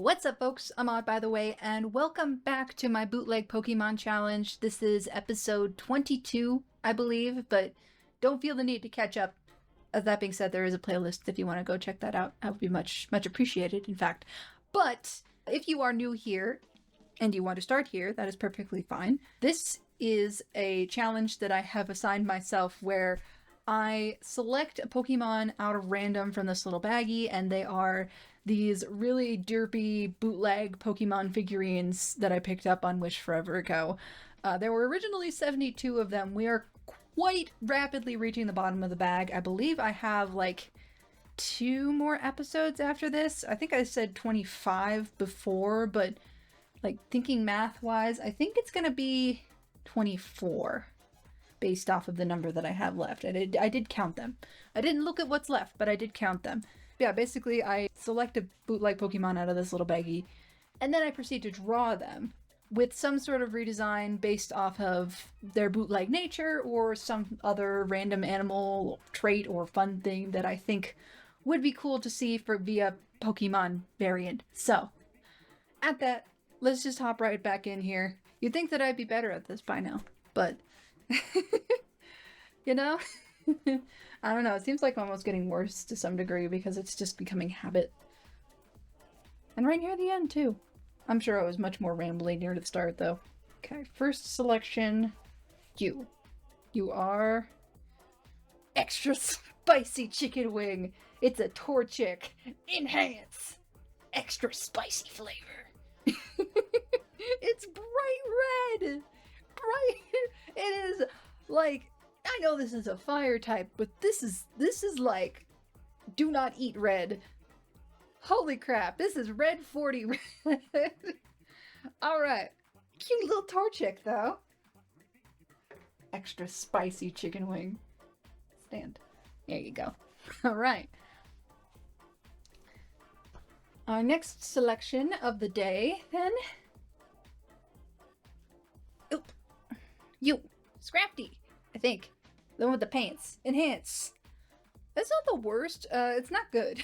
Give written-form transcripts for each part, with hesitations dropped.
What's up, folks? I'm Odd, by the way, and welcome back to my Bootleg Pokemon Challenge. This is episode 22, I believe, but don't feel the need to catch up. That being said, there is a playlist if you want to go check that out. That would be much appreciated, in fact. But if you are new here and you want to start here, that is perfectly fine. This is a challenge that I have assigned myself where I select a Pokemon out of random from this little baggie, and they are these really derpy bootleg Pokemon figurines that I picked up on Wish forever ago. There were originally 72 of them. We are quite rapidly reaching the bottom of the bag. I believe I have like 2 more episodes after this. I think I said 25 before, but like thinking math-wise, I think it's gonna be 24. Based off of the number that I have left. I did count them. I didn't look at what's left, but I did count them. Yeah, basically I select a bootleg Pokemon out of this little baggie, and then I proceed to draw them with some sort of redesign based off of their bootleg nature or some other random animal trait or fun thing that I think would be cool to see for via Pokemon variant. So, at that, let's just hop right back in here. You'd think that I'd be better at this by now, but you know? I don't know, it seems like I'm almost getting worse to some degree because it's just becoming habit. And right near the end, too. I'm sure I was much more rambly near the start, though. Okay, first selection, you. You are extra spicy chicken wing. It's a Torchic. Enhance. Extra spicy flavor. It's bright red. It is like, I know this is a fire type, but this is like, do not eat red. Holy crap, this is red 40 red. Alright, cute little Torchic though. Extra spicy chicken wing. Stand. There you go. Alright. Our next selection of the day then. Oop. You, Scrafty, I think. The one with the pants. Enhance. That's not the worst. It's not good.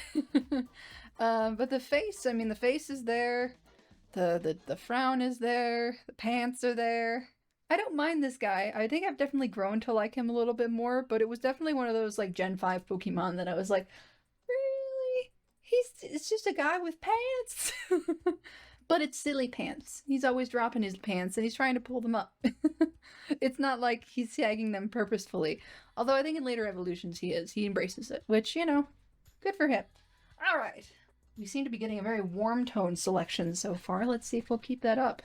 But the face, I mean, the face is there. The frown is there. The pants are there. I don't mind this guy. I think I've definitely grown to like him a little bit more, but it was definitely one of those, like, Gen 5 Pokemon that I was like, really? It's just a guy with pants? But it's silly pants. He's always dropping his pants and he's trying to pull them up. It's not like he's tagging them purposefully. Although I think in later evolutions he is. He embraces it, which, you know, good for him. Alright. We seem to be getting a very warm tone selection so far. Let's see if we'll keep that up.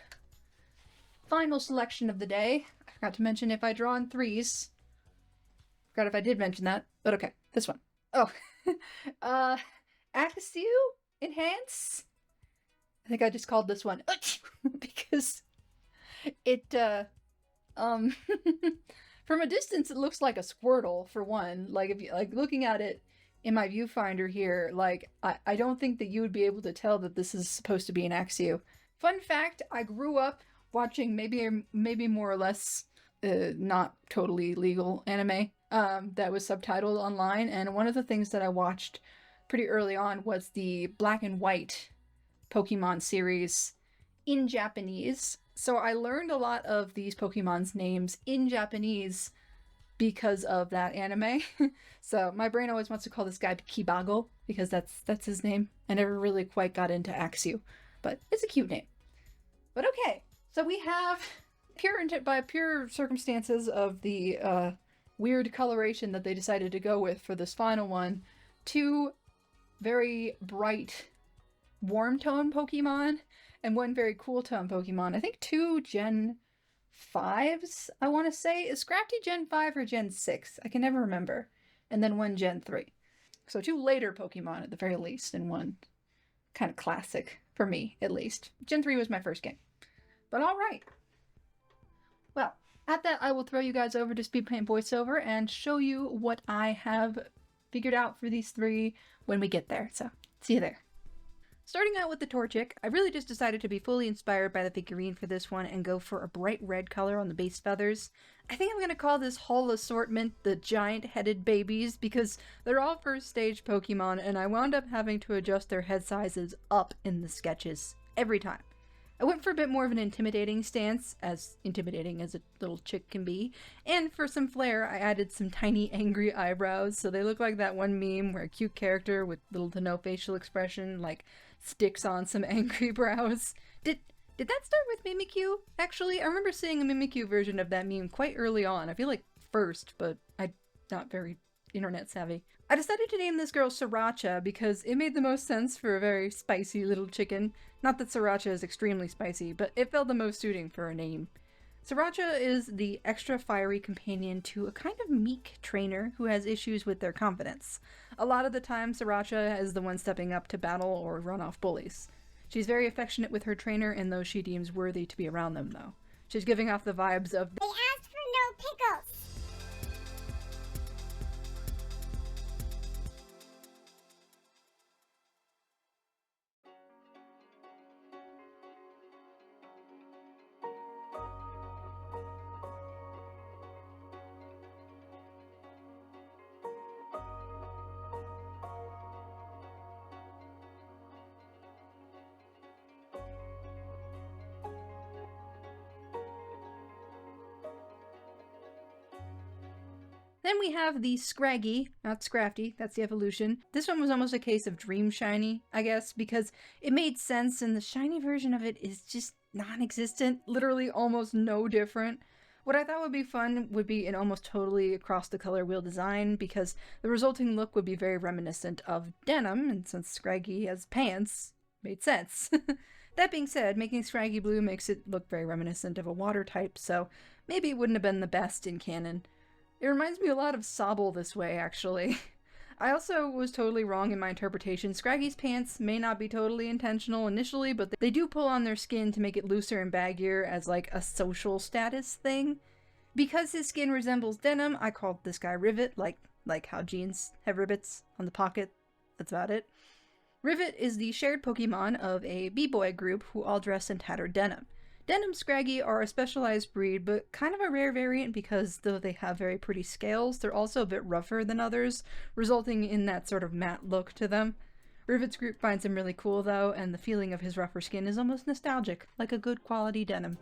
Final selection of the day. I forgot to mention if I draw in 3s. Forgot if I did mention that, but okay. This one. Oh. Axew? Enhance? I think I just called this one because it, from a distance it looks like a Squirtle, for one. Like, if you, like, looking at it in my viewfinder here, like, I don't think that you would be able to tell that this is supposed to be an Axew. Fun fact, I grew up watching maybe more or less not totally legal anime that was subtitled online, and one of the things that I watched pretty early on was the black and white Pokemon series in Japanese. So I learned a lot of these Pokemon's names in Japanese because of that anime. So my brain always wants to call this guy Kibago because that's his name. I never really quite got into Axew, but it's a cute name. But okay, so we have by pure circumstances of the weird coloration that they decided to go with for this final one, 2 very bright warm tone Pokemon and 1 very cool tone Pokemon. I think 2 Gen 5s, I want to say. Is Scrafty Gen 5 or Gen 6? I can never remember. And then 1 Gen 3. So 2 later Pokemon at the very least, and 1 kind of classic, for me at least. Gen 3 was my first game. But alright. Well, at that I will throw you guys over to Speedpaint VoiceOver and show you what I have figured out for these 3 when we get there. So, see you there. Starting out with the Torchic, I really just decided to be fully inspired by the figurine for this one and go for a bright red color on the base feathers. I think I'm going to call this whole assortment the giant-headed babies because they're all first stage Pokemon and I wound up having to adjust their head sizes up in the sketches every time. I went for a bit more of an intimidating stance, as intimidating as a little chick can be, and for some flair I added some tiny angry eyebrows so they look like that one meme where a cute character with little to no facial expression like sticks on some angry brows. Did that start with Mimikyu? Actually, I remember seeing a Mimikyu version of that meme quite early on. I feel like first, but I'm not very internet savvy. I decided to name this girl Sriracha because it made the most sense for a very spicy little chicken. Not that Sriracha is extremely spicy, but it felt the most suiting for a name. Sriracha is the extra fiery companion to a kind of meek trainer who has issues with their confidence. A lot of the time, Sriracha is the one stepping up to battle or run off bullies. She's very affectionate with her trainer and those she deems worthy to be around them, though. She's giving off the vibes of, "They asked for no pickles." Then we have the Scraggy, not Scrafty, that's the evolution. This one was almost a case of Dream Shiny, I guess, because it made sense and the shiny version of it is just non-existent, literally almost no different. What I thought would be fun would be an almost totally across the color wheel design because the resulting look would be very reminiscent of denim, and since Scraggy has pants, made sense. That being said, making Scraggy blue makes it look very reminiscent of a water type, so maybe it wouldn't have been the best in canon. It reminds me a lot of Sobble this way, actually. I also was totally wrong in my interpretation. Scraggy's pants may not be totally intentional initially, but they do pull on their skin to make it looser and baggier as like a social status thing. Because his skin resembles denim, I called this guy Rivet, like how jeans have rivets on the pocket. That's about it. Rivet is the shared Pokemon of a B-boy group who all dress in tattered denim. Denim Scraggy are a specialized breed, but kind of a rare variant because though they have very pretty scales, they're also a bit rougher than others, resulting in that sort of matte look to them. Rivet's group finds him really cool though, and the feeling of his rougher skin is almost nostalgic, like a good quality denim.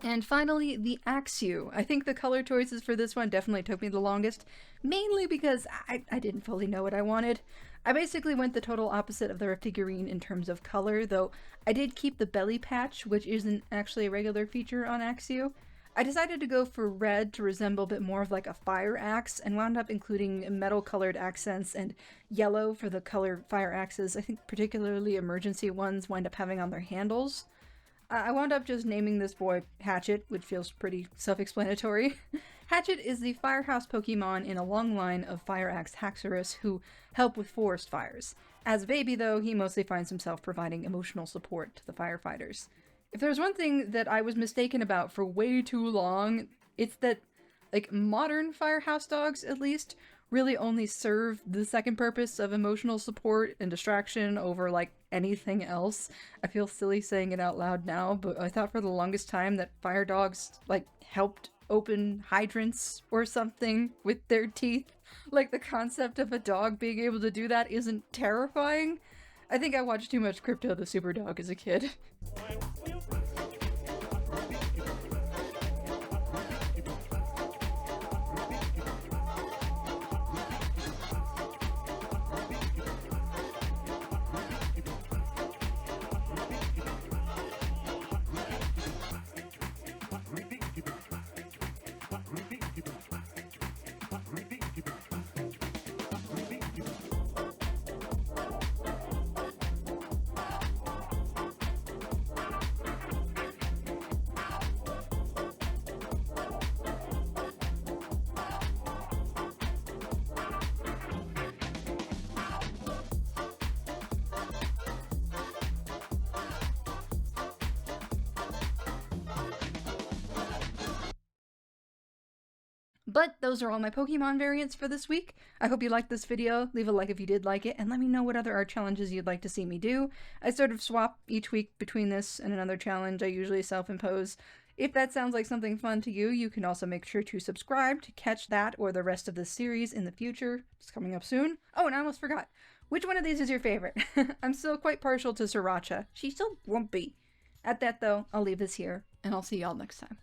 And finally, the Axew. I think the color choices for this one definitely took me the longest, mainly because I didn't fully know what I wanted. I basically went the total opposite of the figurine in terms of color, though I did keep the belly patch, which isn't actually a regular feature on Axew. I decided to go for red to resemble a bit more of like a fire axe, and wound up including metal-colored accents and yellow for the color fire axes. I think particularly emergency ones wind up having on their handles. I wound up just naming this boy Hatchet, which feels pretty self-explanatory. Hatchet is the firehouse Pokemon in a long line of Fire Axe Haxorus who help with forest fires. As a baby, though, he mostly finds himself providing emotional support to the firefighters. If there's one thing that I was mistaken about for way too long, it's that, like, modern firehouse dogs, at least, really only serve the second purpose of emotional support and distraction over, like, anything else. I feel silly saying it out loud now, but I thought for the longest time that fire dogs, like, helped open hydrants or something with their teeth. Like, the concept of a dog being able to do that isn't terrifying. I think I watched too much Crypto the Super Dog as a kid. But those are all my Pokemon variants for this week. I hope you liked this video. Leave a like if you did like it, and let me know what other art challenges you'd like to see me do. I sort of swap each week between this and another challenge I usually self-impose. If that sounds like something fun to you, you can also make sure to subscribe to catch that or the rest of this series in the future. It's coming up soon. Oh, and I almost forgot. Which one of these is your favorite? I'm still quite partial to Sriracha. She's so grumpy. At that, though, I'll leave this here, and I'll see y'all next time.